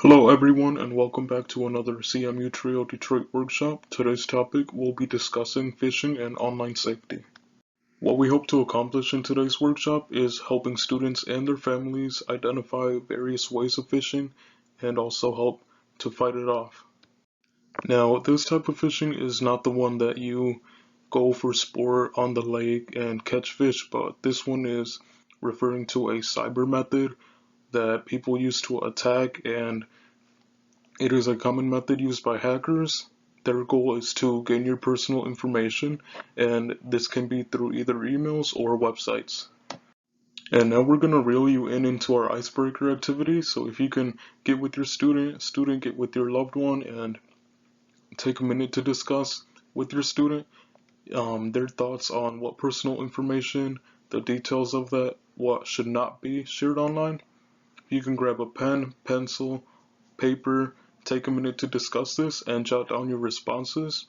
Hello everyone and welcome back to another CMU Trio Detroit workshop. Today's topic will be discussing phishing and online safety. What we hope to accomplish in today's workshop is helping students and their families identify various ways of phishing and also help to fight it off. Now, this type of phishing is not the one that you go for sport on the lake and catch fish, but this one is referring to a cyber method that people use to attack, and it is a common method used by hackers. Their goal is to gain your personal information, and this can be through either emails or websites. And now we're going to reel you into our icebreaker activity. So if you can get with your student get with your loved one, and take a minute to discuss with your student their thoughts on what personal information, the details of that, what should not be shared online. You can grab a pen, pencil, paper, take a minute to discuss this and jot down your responses.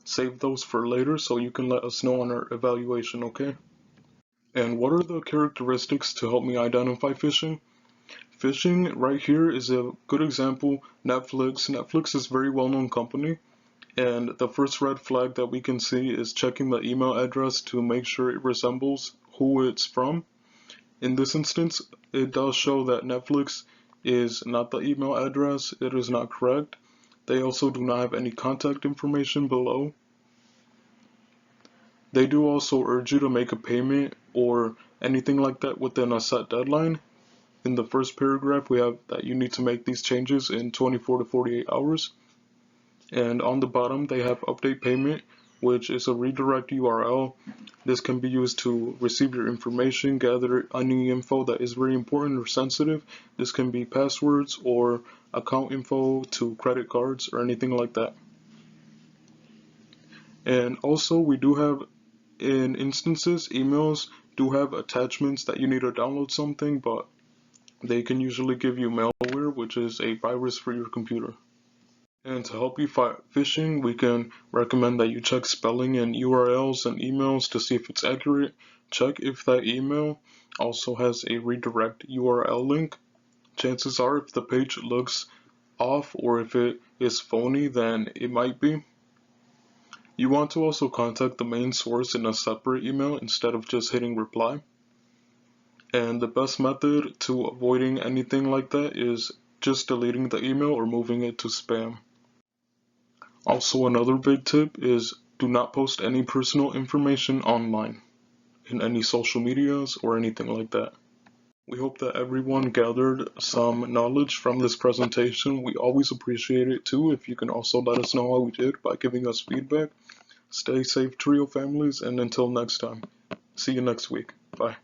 Save those for later so you can let us know on our evaluation, okay? And what are the characteristics to help me identify phishing? Phishing right here is a good example. Netflix. Netflix is a very well-known company, and the first red flag that we can see is checking the email address to make sure it resembles who it's from. In this instance, it does show that Netflix is not the email address. It is not correct. They also do not have any contact information below. They do also urge you to make a payment or anything like that within a set deadline. In the first paragraph, we have that you need to make these changes in 24 to 48 hours. And on the bottom, they have update payment, which is a redirect URL. This can be used to receive your information, gather any info that is very important or sensitive. This can be passwords or account info to credit cards or anything like that. And also, we do have, in instances, emails do have attachments that you need to download something, but they can usually give you malware, which is a virus for your computer. And to help you fight phishing, we can recommend that you check spelling and URLs and emails to see if it's accurate. Check if that email also has a redirect URL link. Chances are, if the page looks off or if it is phony, then it might be. You want to also contact the main source in a separate email instead of just hitting reply. And the best method to avoiding anything like that is just deleting the email or moving it to spam. Also, another big tip is do not post any personal information online in any social medias or anything like that. We hope that everyone gathered some knowledge from this presentation. We always appreciate it too if you can also let us know how we did by giving us feedback. Stay safe, Trio families, and until next time, see you next week. Bye.